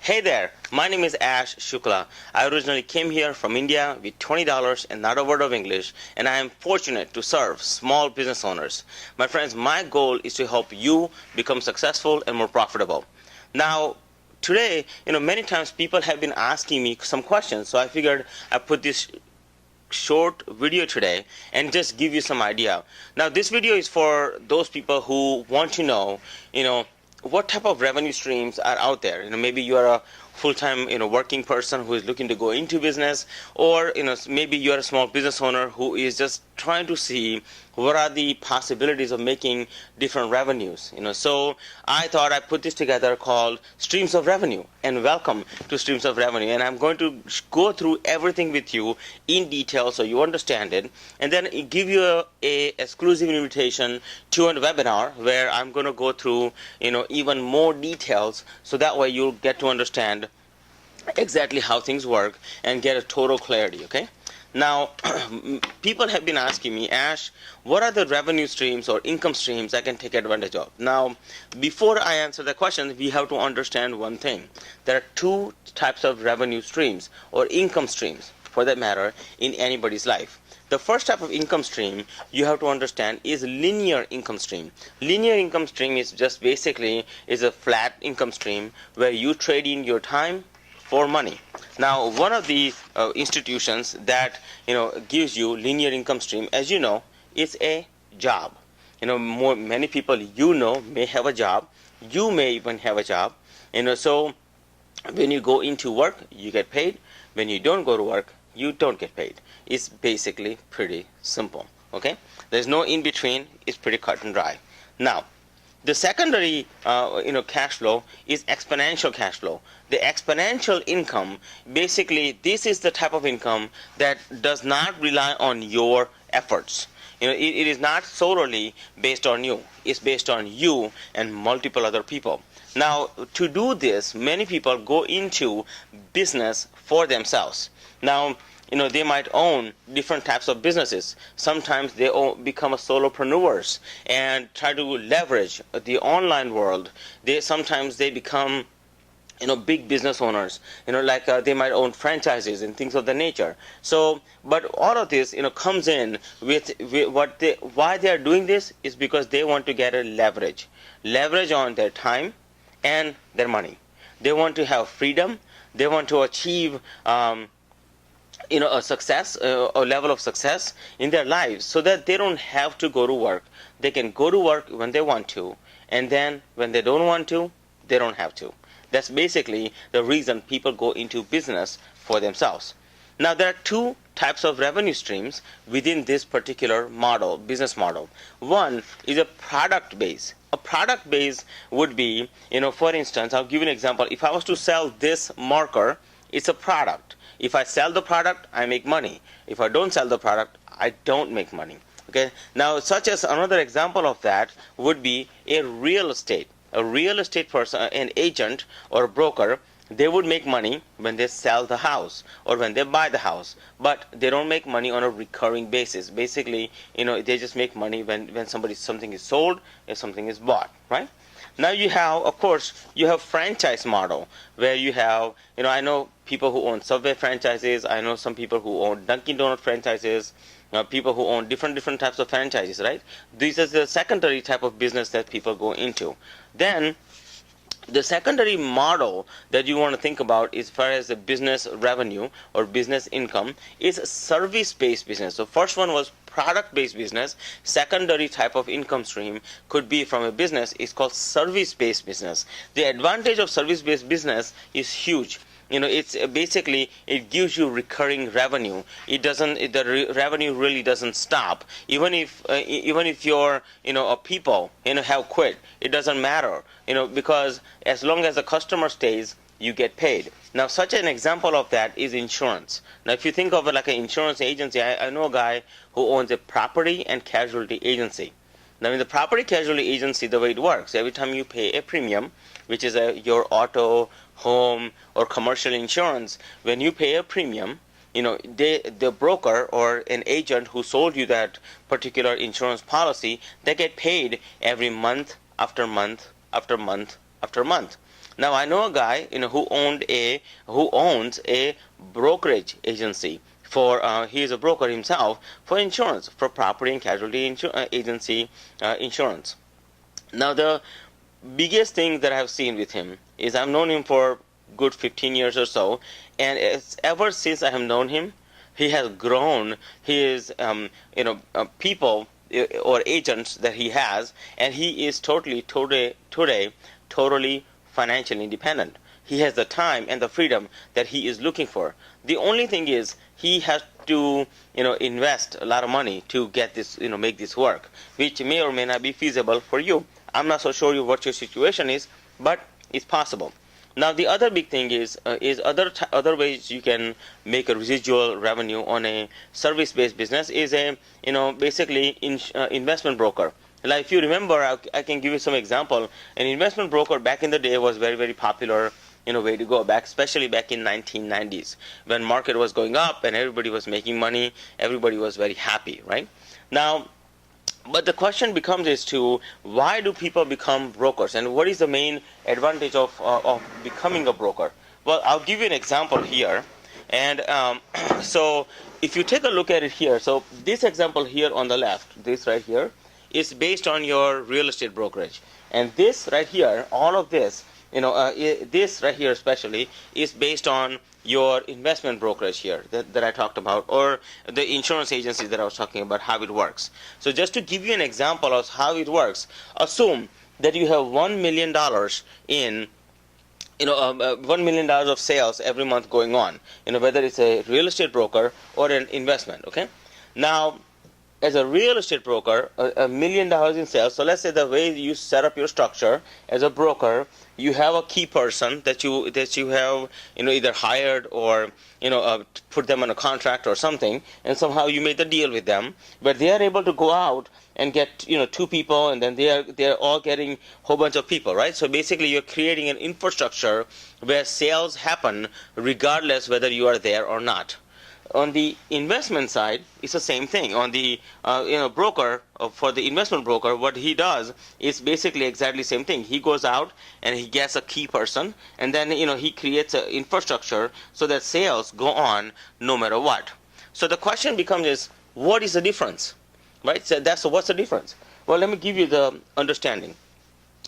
Hey there, my name is Ash Shukla. I originally came here from India with $20 and not a word of English, and I am fortunate to serve small business owners. My friends, my goal is to help you become successful and more profitable. Now, today, many times people have been asking me some questions, so I figured I put this short video today and just give you some idea. Now this video is for those people who want to know, what type of revenue streams are out there. Maybe you are a full-time working person who is looking to go into business, or maybe you are a small business owner who is just trying to see what are the possibilities of making different revenues. So I thought I put this together called Streams of Revenue, and welcome to Streams of Revenue. And I'm going to go through everything with you in detail so you understand it, and then give you a exclusive invitation to a webinar where I'm going to go through even more details, so that way you'll get to understand exactly how things work and get a total clarity. Okay, now people have been asking me, Ash, what are the revenue streams or income streams I can take advantage of? Now before I answer the question, we have to understand one thing. There are two types of revenue streams or income streams, for that matter, in anybody's life. The first type of income stream you have to understand is linear income stream. Linear income stream is just basically is a flat income stream where you trade in your time for money. Now one of the institutions that gives you linear income stream, as you know, is a job. Many people may have a job. You may even have a job. So when you go into work, you get paid. When you don't go to work, you don't get paid. It's basically pretty simple. Okay, there's no in between. It's pretty cut and dry. Now the secondary cash flow is exponential cash flow. The exponential income, basically this is the type of income that does not rely on your efforts. It is not solely based on you. It's based on you and multiple other people. Now to do this, many people go into business for themselves. Now they might own different types of businesses. Sometimes they become a solopreneurs and try to leverage the online world. Sometimes they become big business owners, like they might own franchises and things of that nature. So but all of this comes in with why they are doing this is because they want to get a leverage on their time and their money. They want to have freedom. They want to achieve a success, a level of success in their lives, so that they don't have to go to work. They can go to work when they want to, and then when they don't want to, they don't have to. That's basically the reason people go into business for themselves. Now there are two types of revenue streams within this particular model, business model. One is a product base. A product base would be, for instance, I'll give you an example. If I was to sell this marker, it's a product. If I sell the product, I make money. If I don't sell the product, I don't make money. Okay. Now, such as another example of that would be a real estate. A real estate person, an agent or a broker, they would make money when they sell the house or when they buy the house, but they don't make money on a recurring basis. Basically, they just make money when something is sold and something is bought, right? Now you have, of course, you have franchise model where you have, I know people who own Subway franchises. I know some people who own Dunkin' Donut franchises. People who own different types of franchises, right? This is the secondary type of business that people go into. Then the secondary model that you want to think about as far as the business revenue or business income is service-based business. So first one was product-based business. Secondary type of income stream could be from a business is called service-based business. The advantage of service-based business is huge. It's basically, it gives you recurring revenue. The revenue really doesn't stop. Even if your people have quit, it doesn't matter. Because as long as the customer stays, you get paid. Now such an example of that is insurance. Now if you think of it like an insurance agency, I know a guy who owns a property and casualty agency. Now in the property casualty agency, the way it works, every time you pay a premium, which is your auto, home, or commercial insurance, when you pay a premium, the broker or an agent who sold you that particular insurance policy, they get paid every month after month after month after month. Now I know a guy, who owns a brokerage agency for he is a broker himself for insurance, for property and casualty agency insurance. Now the biggest thing that I've seen with him is I've known him for good 15 years or so, and ever since I have known him, he has grown his people or agents that he has, and he is totally financially independent. He has the time and the freedom that he is looking for. The only thing is he has to invest a lot of money to get this, make this work, which may or may not be feasible for you. I'm not so sure what your situation is, but it's possible. Now the other big thing is other ways you can make a residual revenue on a service-based business is basically investment broker. Like if you remember, I can give you some example. An investment broker back in the day was very, very popular way to go back, especially back in 1990s when market was going up and everybody was making money, everybody was very happy, right? Now, but the question becomes is to why do people become brokers, and what is the main advantage of becoming a broker? Well, I'll give you an example here, and so if you take a look at it here, so this example here on the left, this right here, is based on your real estate brokerage, and this right here, all of this, this right here especially is based on your investment brokerage here that I talked about, or the insurance agency that I was talking about, how it works. So just to give you an example of how it works, assume that you have $1 million in $1 million of sales every month going on, whether it's a real estate broker or an investment. Okay, now as a real estate broker, $1 million in sales. So let's say the way you set up your structure as a broker, you have a key person that you have either hired or put them on a contract or something, and somehow you made the deal with them, but they are able to go out and get 2 people, and then they are all getting a whole bunch of people, right? So basically you're creating an infrastructure where sales happen regardless whether you are there or not. On the investment side, it's the same thing. On the broker, for the investment broker, what he does is basically exactly the same thing. He goes out and he gets a key person, and then he creates an infrastructure so that sales go on no matter what. So the question becomes is, what is the difference, right? So what's the difference? Well, let me give you the understanding.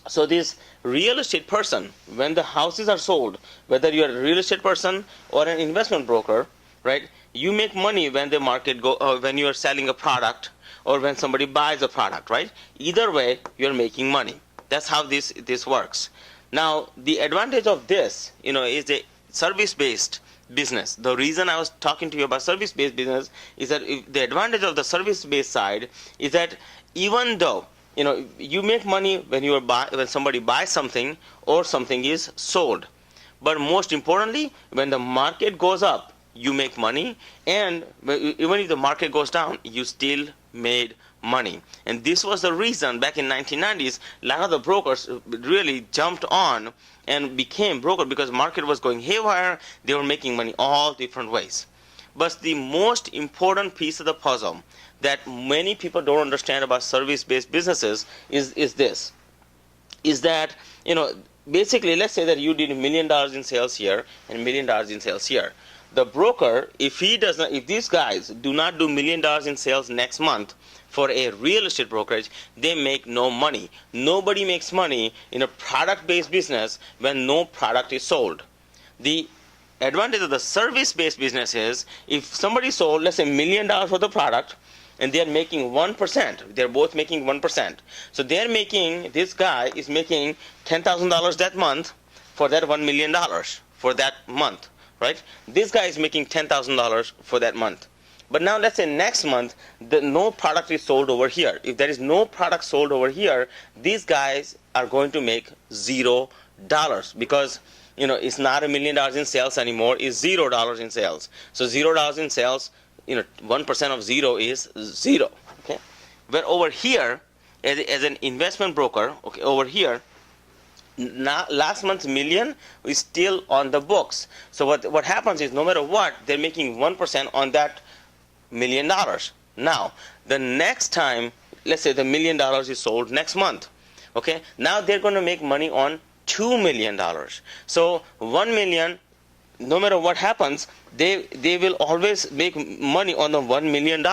So this real estate person, when the houses are sold, whether you're a real estate person or an investment broker, right? You make money when the market when you are selling a product or when somebody buys a product, right? Either way, you're making money. That's how this works. Now, the advantage of this, is a service-based business. The reason I was talking to you about service-based business is that the advantage of the service-based side is that even though you make money when somebody buys something or something is sold, but most importantly, when the market goes up, you make money, and even if the market goes down, you still made money. And this was the reason back in 1990s, a lot of the brokers really jumped on and became broker because market was going haywire. They were making money all different ways. But the most important piece of the puzzle that many people don't understand about service-based businesses is that basically, let's say that you did $1 million in sales here and $1 million in sales here. The broker, if these guys do not do $1 million in sales next month for a real estate brokerage, they make no money. Nobody makes money in a product-based business when no product is sold. The advantage of the service-based business is if somebody sold, let's say, $1 million for the product, and they're making 1%. They're both making 1%. So this guy is making $10,000 that month for that $1 million for that month. Right? This guy is making $10,000 for that month. But now let's say next month, no product is sold over here. If there is no product sold over here, these guys are going to make $0 because it's not $1 million in sales anymore. It's $0 in sales. So $0 in sales, 1% of 0 is 0. Okay. But over here, as an investment broker, okay, over here, last month's million is still on the books. So what happens is no matter what, they're making 1% on that $1 million. Now, the next time, let's say the $1 million is sold next month. Okay, now they're going to make money on $2 million. So 1 million, no matter what happens, they will always make money on the $1 million.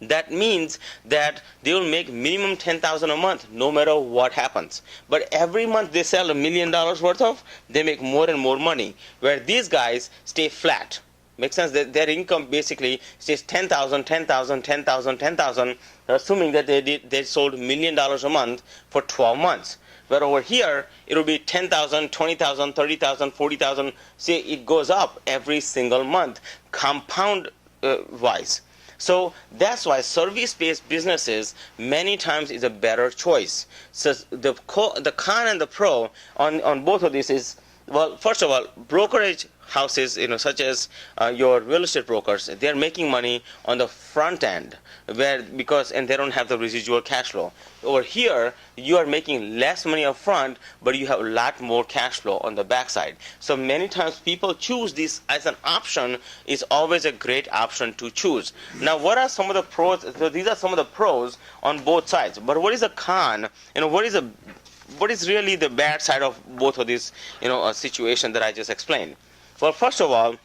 That means that they will make minimum $10,000 a month, no matter what happens. But every month they sell $1 million worth of, they make more and more money. Where these guys stay flat. Makes sense that their income basically stays 10,000, 10,000, 10,000, 10,000, assuming that they sold $1 million a month for 12 months. But over here, it will be 10,000, 20,000, 30,000, 40,000. See, it goes up every single month, compound wise. So that's why service-based businesses many times is a better choice. So the con and the pro on both of these is, well, first of all, brokerage houses, such as your real estate brokers, they're making money on the front end, and they don't have the residual cash flow. Over here, you are making less money up front, but you have a lot more cash flow on the backside. So many times people choose this as an option. Is always a great option to choose. Now, what are some of the pros? So these are some of the pros on both sides. But what is a con? What is really the bad side of both of these, situation that I just explained? Well, first of all,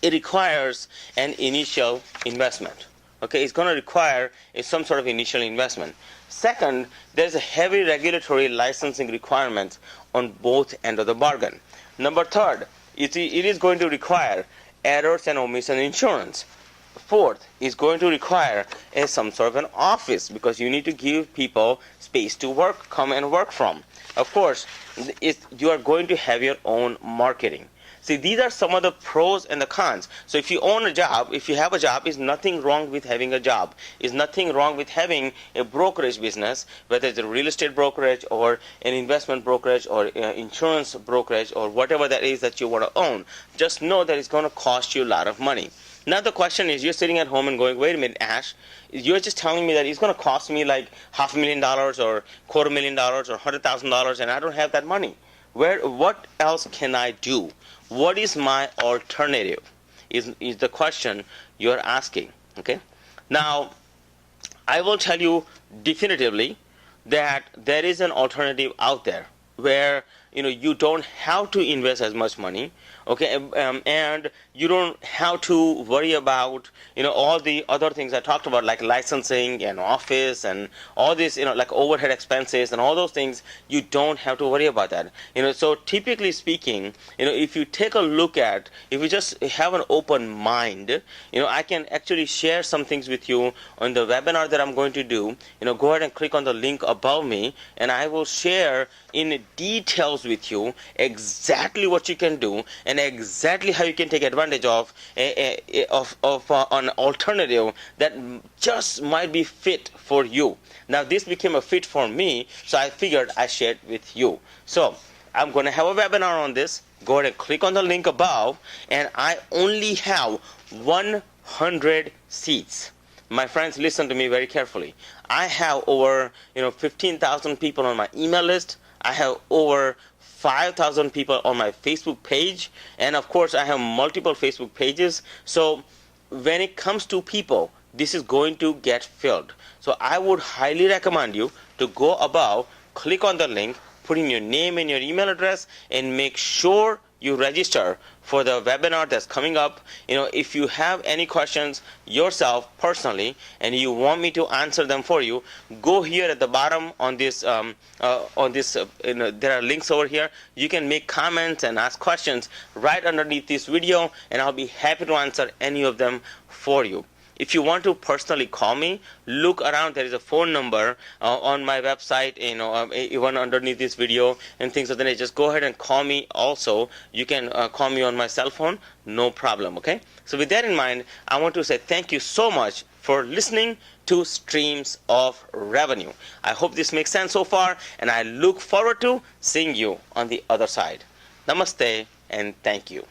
it requires an initial investment. Okay, it's going to require some sort of initial investment. Second, there's a heavy regulatory licensing requirement on both ends of the bargain. Number third, it is going to require errors and omission insurance. Fourth, is going to require some sort of an office, because you need to give people space to come and work from. Of course, you are going to have your own marketing. See, these are some of the pros and the cons. So if you own a job, if you have a job, is nothing wrong with having a job. Is nothing wrong with having a brokerage business, whether it's a real estate brokerage or an investment brokerage or insurance brokerage or whatever that is that you want to own. Just know that it's going to cost you a lot of money. Now the question is, you're sitting at home and going, wait a minute, Ash, you're just telling me that it's going to cost me like $500,000 or $250,000 or $100,000 and I don't have that money. What else can I do? What is my alternative? Is the question you're asking. Okay. Now, I will tell you definitively that there is an alternative out there where you don't have to invest as much money, okay, and you don't have to worry about all the other things I talked about, like licensing and office and all this, like overhead expenses and all those things. You don't have to worry about that. So typically speaking, if you take a look at, if you just have an open mind, I can actually share some things with you on the webinar that I'm going to do. Go ahead and click on the link above me, and I will share in details with you exactly what you can do and exactly how you can take advantage of an alternative that just might be fit for you. Now, this became a fit for me, so I figured I shared with you. So I'm going to have a webinar on this. Go ahead and click on the link above, and I only have 100 seats. My friends, listen to me very carefully. I have over 15,000 people on my email list. I have over 5,000 people on my Facebook page, and of course I have multiple Facebook pages. So when it comes to people, this is going to get filled. So I would highly recommend you to go above, click on the link, put in your name and your email address, and make sure you register for the webinar that's coming up. If you have any questions yourself personally and you want me to answer them for you, go here at the bottom on this there are links over here. You can make comments and ask questions right underneath this video, and I'll be happy to answer any of them for you. If you want to personally call me, look around. There is a phone number on my website, even underneath this video and things like that. Just go ahead and call me also. You can call me on my cell phone, no problem, okay? So with that in mind, I want to say thank you so much for listening to Streams of Revenue. I hope this makes sense so far, and I look forward to seeing you on the other side. Namaste, and thank you.